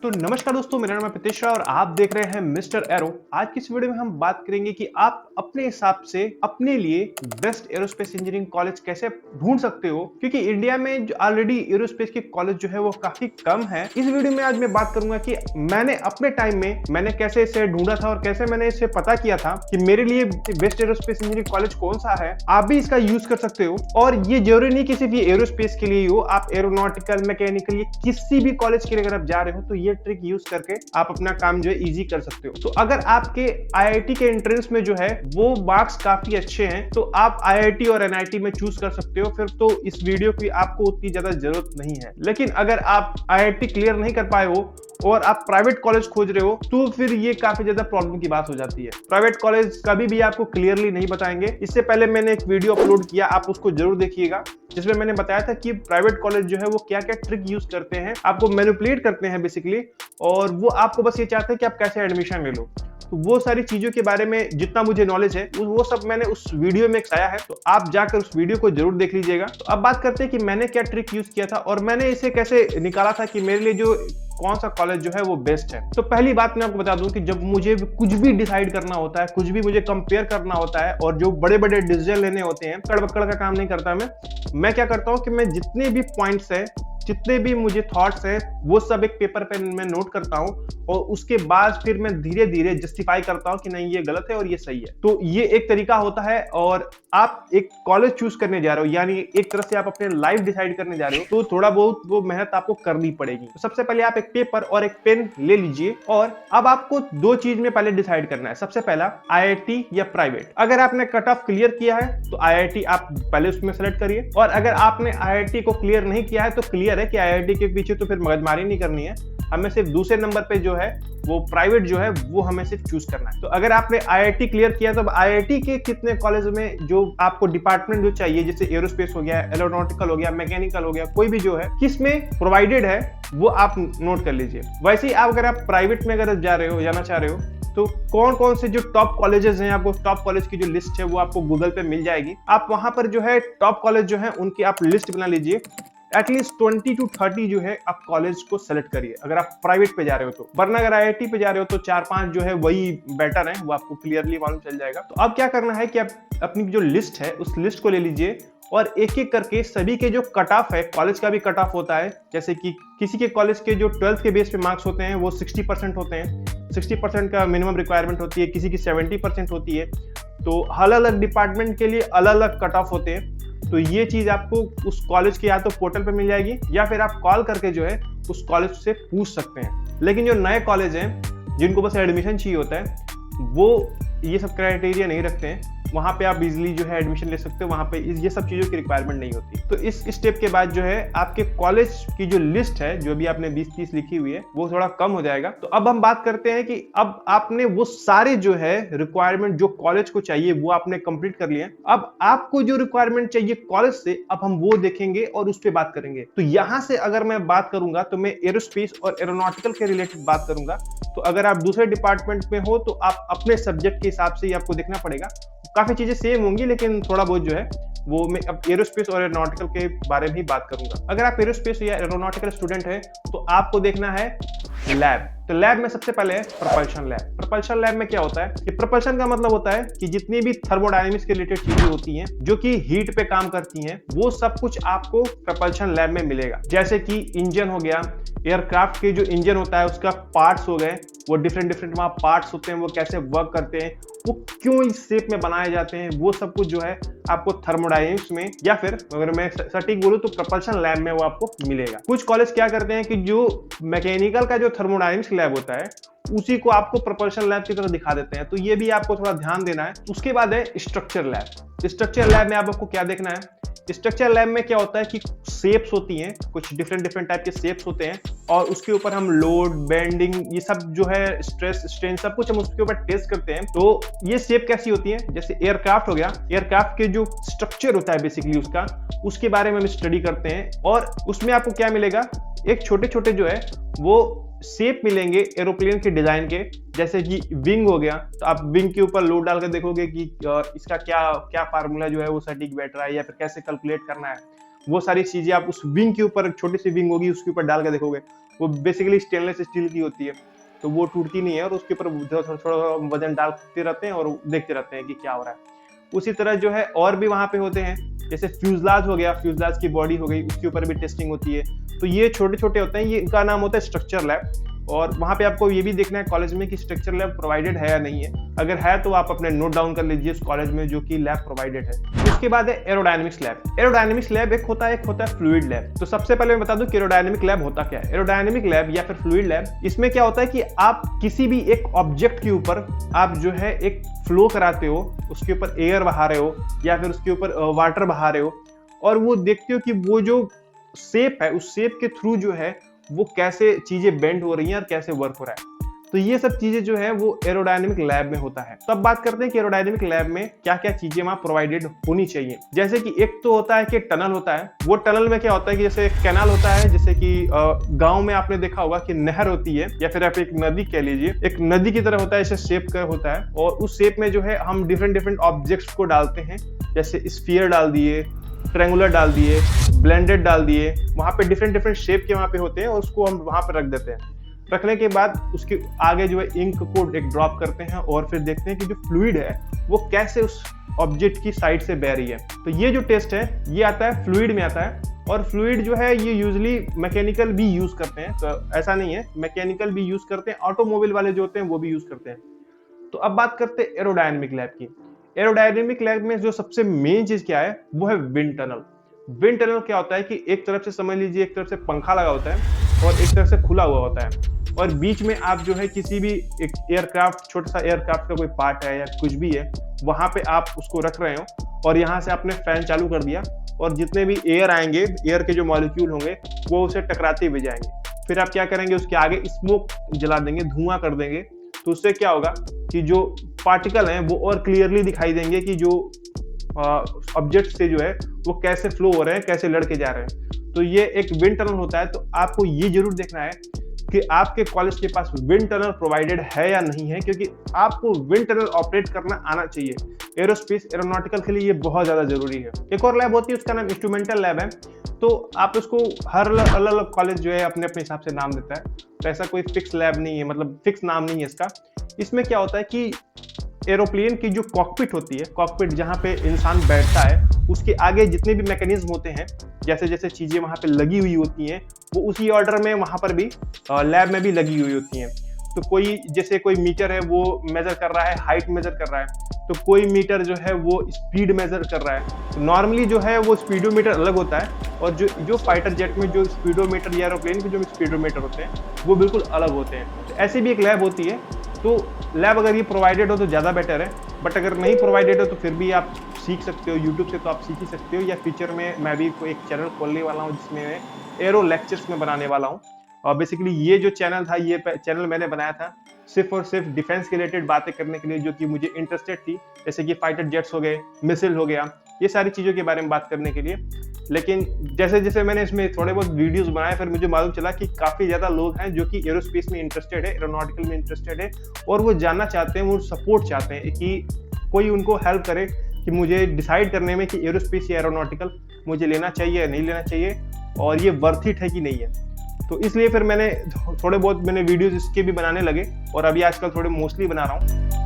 तो नमस्कार दोस्तों, मेरा नाम है प्रीतेश और आप देख रहे हैं मिस्टर एरो। आज की इस वीडियो में हम बात करेंगे कि आप अपने हिसाब से अपने लिए बेस्ट एरोस्पेस इंजीनियरिंग कॉलेज कैसे ढूंढ सकते हो, क्योंकि इंडिया में जो ऑलरेडी एरोस्पेस के कॉलेज जो है वो काफी कम है। इस वीडियो में आज मैं बात करूंगा कि मैंने अपने टाइम में कैसे इसे ढूंढा था और कैसे मैंने इसे पता किया था कि मेरे लिए बेस्ट एरोस्पेस इंजीनियरिंग कॉलेज कौन सा है। आप भी इसका यूज कर सकते हो और ये जरूरी नहीं कि सिर्फ ये एरोस्पेस के लिए ही हो, आप एरोनॉटिकल, मैकेनिकल, किसी भी कॉलेज के लिए अगर आप जा रहे हो तो ये ट्रिक यूज करके आप अपना काम जो है इजी कर सकते हो। तो अगर आपके आईआईटी के एंट्रेंस में जो है वो मार्क्स काफी अच्छे हैं तो आप आईआईटी और एनआईटी में चूज कर सकते हो, फिर तो इस वीडियो की आपको उतनी ज्यादा जरूरत नहीं है। लेकिन अगर आप आईआईटी क्लियर नहीं कर पाए हो और आप प्राइवेट कॉलेज खोज रहे हो तो फिर ये काफी ज्यादा प्रॉब्लम की बात हो जाती है। प्राइवेट कॉलेज कभी भी आपको क्लियरली नहीं बताएंगे। इससे पहले मैंने एक वीडियो अपलोड किया, आप उसको जरूर देखिएगा, जिसमें मैंने बताया था कि प्राइवेट कॉलेज जो है वो क्या क्या ट्रिक यूज करते हैं, आपको मैनिपुलेट करते हैं बेसिकली, और वो आपको बस ये चाहते हैं कि आप कैसे एडमिशन ले लो। तो वो सारी चीजों के बारे में जितना मुझे नॉलेज है वो सब मैंने उस वीडियो में बताया है, तो आप जाकर उस वीडियो को जरूर देख लीजिएगा। तो अब बात करते हैं कि मैंने क्या ट्रिक यूज किया था और मैंने इसे कैसे निकाला था कि मेरे लिए जो कौन सा कॉलेज जो है वो बेस्ट है। तो पहली बात मैं आपको बता दूं कि जब मुझे कुछ भी डिसाइड करना होता है, कुछ भी मुझे कंपेयर करना होता है और जो बड़े बड़े डिसीजन लेने होते हैं, कड़बक्कड़ का काम नहीं करता मैं क्या करता हूं कि मैं जितने भी पॉइंट्स है, जितने भी मुझे थॉट्स हैं, वो सब एक पेपर पे मैं नोट करता हूं और उसके बाद फिर मैं धीरे धीरे जस्टिफाई करता हूं कि नहीं ये गलत है और ये सही है। तो ये एक तरीका होता है। और आप एक कॉलेज चूज करने जा रहे हो, यानी एक तरह से आप अपने लाइफ डिसाइड करने जा रहे हो, तो थोड़ा बहुत वो मेहनत आपको करनी पड़ेगी। तो सबसे पहले आप एक पेपर और एक पेन ले लीजिए और अब आपको दो चीज में पहले डिसाइड करना है। सबसे पहला, आईआईटी या प्राइवेट। अगर आपने कट ऑफ क्लियर किया है तो आईआईटी आप पहले उसमें सेलेक्ट करिए, और अगर आपने आईआईटी को क्लियर नहीं किया है तो क्लियर है कि आईआईटी के पीछे तो फिर मगजमारी नहीं करनी है, हमें सिर्फ दूसरे नंबर पे जो है वो प्राइवेट जो है वो हमें सिर्फ चूज करना है। तो अगर आपने आईआईटी क्लियर किया तो आईआईटी के कितने कॉलेज में जो आपको डिपार्टमेंट जो चाहिए, जैसे एरोस्पेस हो गया, एरोनॉटिकल हो गया, मैकेनिकल हो गया, कोई भी जो है किस में प्रोवाइडेड है वो आप नोट कर लीजिए। वैसे ही अगर आप प्राइवेट में अगर जा रहे हो, जाना चाह रहे हो, तो कौन कौन से जो टॉप कॉलेजेस हैं, आपको टॉप कॉलेज की जो लिस्ट है वो आपको गूगल पे मिल जाएगी। आप वहां पर जो है टॉप कॉलेज जो है उनकी आप लिस्ट बना लीजिए। एटलीस्ट 20 to 30 जो है आप कॉलेज को सेलेक्ट करिए अगर आप प्राइवेट पे जा रहे हो तो, वरना अगर आईआईटी पे जा रहे हो तो 4-5 जो है वही बेटर है, वो आपको क्लियरली मालूम चल जाएगा। तो अब क्या करना है कि आप अपनी जो लिस्ट है उस लिस्ट को ले लीजिए और एक एक करके सभी के जो कट ऑफ है, कॉलेज का भी कट ऑफ होता है, जैसे कि किसी के कॉलेज के जो 12th के बेस पे मार्क्स होते हैं वो 60% होते हैं, 60% का मिनिमम रिक्वायरमेंट होती है, किसी की 70% होती है। तो अलग अलग डिपार्टमेंट के लिए अलग अलग कट ऑफ होते हैं। तो ये चीज आपको उस कॉलेज के या तो पोर्टल पे मिल जाएगी या फिर आप कॉल करके जो है उस कॉलेज से पूछ सकते हैं। लेकिन जो नए कॉलेज हैं जिनको बस एडमिशन चाहिए होता है वो ये सब क्राइटेरिया नहीं रखते हैं, वहां पे आप इजीली जो है एडमिशन ले सकते हो, वहां पे ये सब चीजों की रिक्वायरमेंट नहीं होती। तो इस स्टेप के बाद जो है आपके कॉलेज की जो लिस्ट है, जो भी आपने 20-30 लिखी हुई है, वो थोड़ा कम हो जाएगा। तो अब हम बात करते हैं कि अब आपने वो सारे जो है रिक्वायरमेंट जो कॉलेज को चाहिए वो आपने कंप्लीट कर लिया। अब आपको जो रिक्वायरमेंट चाहिए कॉलेज से, अब हम वो देखेंगे और उस पर बात करेंगे। तो यहां से अगर मैं बात करूंगा तो मैं एरोस्पेस और एरोनॉटिकल के रिलेटेड बात करूंगा। तो अगर आप दूसरे डिपार्टमेंट में हो तो आप अपने सब्जेक्ट के हिसाब से ही आपको देखना पड़ेगा। काफी चीजें सेम होंगी लेकिन थोड़ा बहुत जो है वो मैं अब एरोस्पेस और एरोनॉटिकल के बारे में ही बात करूंगा। अगर आप एरोस्पेस या एरोनॉटिकल स्टूडेंट है तो आपको देखना है लैब। तो लैब में सबसे पहले है प्रोपल्शन लैब। प्रोपल्शन लैब में क्या होता है कि प्रोपल्शन का मतलब होता है कि जितनी भी थर्मोडायनेमिक्स के रिलेटेड चीजें होती हैं जो कि हीट पे काम करती हैं, वो सब कुछ आपको प्रोपल्शन लैब में मिलेगा। जैसे कि इंजन हो गया, एयरक्राफ्ट के जो इंजन होता है उसका पार्ट्स हो गए, वो डिफरेंट वहां पार्ट्स होते हैं, वो कैसे वर्क करते हैं, वो क्यों इस शेप में बनाए जाते हैं, वो सब कुछ जो है आपको थर्मोडायनेमिक्स में, या फिर अगर मैं सटीक बोलूं तो प्रोपल्शन लैब में वो आपको मिलेगा। कुछ कॉलेज क्या करते हैं कि जो मैकेनिकल का जो थर्मोडायनेमिक्स लैब होता है उसी को आपको प्रोपल्शन लैब की तरह दिखा देते हैं, तो ये भी आपको थोड़ा ध्यान देना है। उसके बाद है स्ट्रक्चर लैब। स्ट्रक्चर लैब में आपको क्या देखना है, स्ट्रक्चर लैब में क्या होता है कि शेप्स होती हैं, कुछ डिफरेंट टाइप के शेप्स होते हैं और उसके ऊपर हम लोड, बेंडिंग, ये सब जो है, स्ट्रेस, स्ट्रेन, सब कुछ हम उसके ऊपर टेस्ट करते हैं। तो ये शेप कैसी होती है, जैसे एयरक्राफ्ट हो गया, एयरक्राफ्ट के जो स्ट्रक्चर होता है बेसिकली उसके बारे में हम स्टडी करते हैं और उसमें आपको क्या मिलेगा, एक छोटे छोटे जो है वो शेप मिलेंगे एरोप्लेन के डिजाइन के। जैसे कि विंग हो गया, तो आप विंग के ऊपर लोड डालकर देखोगे कि इसका क्या क्या फार्मूला जो है वो सटीक बैठ रहा है या फिर कैसे कैलकुलेट करना है। वो सारी चीजें आप उस विंग के ऊपर, छोटी सी विंग होगी उसके ऊपर डाल के देखोगे, वो बेसिकली स्टेनलेस स्टील की होती है, तो वो टूटती नहीं है और उसके ऊपर थोड़ा थोड़ा वजन डालते रहते हैं और देखते रहते हैं कि क्या हो रहा है। उसी तरह जो है और भी वहां पे होते हैं, जैसे फ्यूजलाज हो गया, फ्यूजलाज की बॉडी हो गई, उसके ऊपर भी टेस्टिंग होती है। तो ये छोटे छोटे होते हैं, ये इनका नाम होता है स्ट्रक्चर लैब। और वहां पे आपको ये भी देखना है कॉलेज में कि स्ट्रक्चर लैब प्रोवाइडेड है या नहीं है। अगर है तो आप अपने नोट डाउन कर लीजिए उस कॉलेज में जो कि लैब प्रोवाइडेड है। उसके बाद है एरोडायनेमिक्स लैब। एरोडायनेमिक्स लैब एक होता है फ्लूइड लैब। तो सबसे पहले मैं बता दूं कि एरोडायनेमिक लैब होता क्या है। एरोडायनेमिक लैब या फिर फ्लूइड लैब, इसमें क्या होता है कि आप किसी भी एक ऑब्जेक्ट के ऊपर आप जो है एक फ्लो कराते हो, उसके ऊपर एयर बहा रहे हो या फिर उसके ऊपर वाटर बहा रहे हो, और वो देखते हो कि वो जो शेप है उस शेप के थ्रू जो है वो कैसे चीजें बेंड हो रही हैं और कैसे वर्क हो रहा है। तो ये सब चीजें जो है वो एरोडायनेमिक लैब में होता है। तो अब बात करते हैं कि एरोडायनेमिक लैब में क्या क्या चीजें वहां प्रोवाइडेड होनी चाहिए। जैसे कि एक तो होता है कि टनल होता है। वो टनल में क्या होता है कि जैसे कैनाल होता है, जैसे कि गांव में आपने देखा होगा कि नहर होती है या फिर आप एक नदी कह लीजिए, एक नदी की तरह होता है, ऐसे शेप का होता है, और उस शेप में जो है हम डिफरेंट ऑब्जेक्ट्स को डालते हैं। जैसे स्फीयर डाल दिए, ट्रायंगुलर डाल दिए, ब्लेंडेड डाल दिए, वहां पे डिफरेंट शेप के वहां पे होते हैं और उसको हम वहां पे रख देते हैं। रखने के बाद उसके आगे जो है इंक को एक ड्रॉप करते हैं और फिर देखते हैं कि जो फ्लूइड है वो कैसे उस ऑब्जेक्ट की साइड से बह रही है। तो ये जो टेस्ट है ये आता है फ्लूइड में आता है, और फ्लूइड जो है ये यूजुअली मैकेनिकल भी यूज करते हैं। तो ऐसा नहीं है, मैकेनिकल भी यूज करते हैं, ऑटोमोबाइल वाले जो होते हैं वो भी यूज करते हैं। तो अब बात करते हैं एरोडायनेमिक लैब की। एरोडायनेमिक लैब में जो सबसे मेन चीज क्या है वो है विंड टनल। विंड टनल क्या होता है कि एक तरफ से समझ लीजिए, एक तरफ से पंखा लगा होता है और एक तरफ से खुला हुआ होता है, और बीच में आप जो है किसी भी एक एयरक्राफ्ट, छोटा सा एयरक्राफ्ट का कोई पार्ट है या कुछ भी है, वहां पे आप उसको रख रहे हो और यहाँ से आपने फैन चालू कर दिया और जितने भी एयर आएंगे, एयर के जो मॉलिक्यूल होंगे वो उसे टकराते हुए जाएंगे। फिर आप क्या करेंगे, उसके आगे स्मोक जला देंगे, धुआं कर देंगे। तो उससे क्या होगा कि जो पार्टिकल हैं वो और क्लियरली दिखाई देंगे कि जो ऑब्जेक्ट से जो है वो कैसे फ्लो हो रहे हैं, कैसे लड़के जा रहे हैं। तो ये एक विंड टनल होता है। तो आपको ये जरूर देखना है कि आपके कॉलेज के पास विंड टनल प्रोवाइडेड है या नहीं है, क्योंकि आपको विंड टनल ऑपरेट करना आना चाहिए। एरोस्पेस एरोनॉटिकल के लिए ये बहुत ज्यादा जरूरी है। एक और लैब होती है, उसका नाम इंस्ट्रूमेंटल लैब है। तो आप उसको हर अलग अलग कॉलेज जो है अपने अपने हिसाब से नाम देता है, तो ऐसा कोई फिक्स लैब नहीं है, मतलब फिक्स नाम नहीं है इसका। इसमें क्या होता है कि एरोप्लेन की जो कॉकपिट होती है, कॉकपिट जहाँ पे इंसान बैठता है, उसके आगे जितने भी मैकेनिज्म होते हैं, जैसे जैसे चीजें वहां पे लगी हुई होती हैं, वो उसी ऑर्डर में वहां पर भी लैब में भी लगी हुई होती हैं। तो कोई जैसे कोई मीटर है वो मेजर कर रहा है, हाइट मेजर कर रहा है, तो कोई मीटर जो है वो स्पीड मेजर कर रहा है। तो नॉर्मली जो है वो स्पीडोमीटर अलग होता है, और जो फाइटर जेट में जो स्पीडोमीटर या एरोप्लेन के जो स्पीडोमीटर होते हैं वो बिल्कुल अलग होते हैं। तो ऐसी भी एक लैब होती है। तो लैब अगर ये प्रोवाइडेड हो तो ज़्यादा बेटर है, बट अगर नहीं प्रोवाइडेड हो तो फिर भी आप सीख सकते हो, यूट्यूब से तो आप सीख ही सकते हो, या फ्यूचर में मैं भी एक चैनल खोलने वाला हूँ जिसमें एरो लेक्चर्स में बनाने वाला हूँ। और बेसिकली ये जो चैनल था, ये चैनल मैंने बनाया था सिर्फ और सिर्फ डिफेंस के रिलेटेड बातें करने के लिए, जो कि मुझे इंटरेस्टेड थी, जैसे कि फाइटर जेट्स हो गए, मिसाइल हो गया, ये सारी चीज़ों के बारे में बात करने के लिए। लेकिन जैसे जैसे मैंने इसमें थोड़े बहुत वीडियोस बनाए, फिर मुझे मालूम चला कि काफ़ी ज़्यादा लोग हैं जो कि एरोस्पेस में इंटरेस्टेड है, एरोनॉटिकल में इंटरेस्टेड है, और वो जानना चाहते हैं, वो सपोर्ट चाहते हैं कि कोई उनको हेल्प करे कि मुझे डिसाइड करने में कि एरोस्पेस या एरोनॉटिकल मुझे लेना चाहिए या नहीं लेना चाहिए, और ये वर्थ इट है कि नहीं है। तो इसलिए फिर मैंने थोड़े बहुत वीडियोस इसके भी बनाने लगे, और अभी आजकल थोड़े मोस्टली बना रहा हूँ।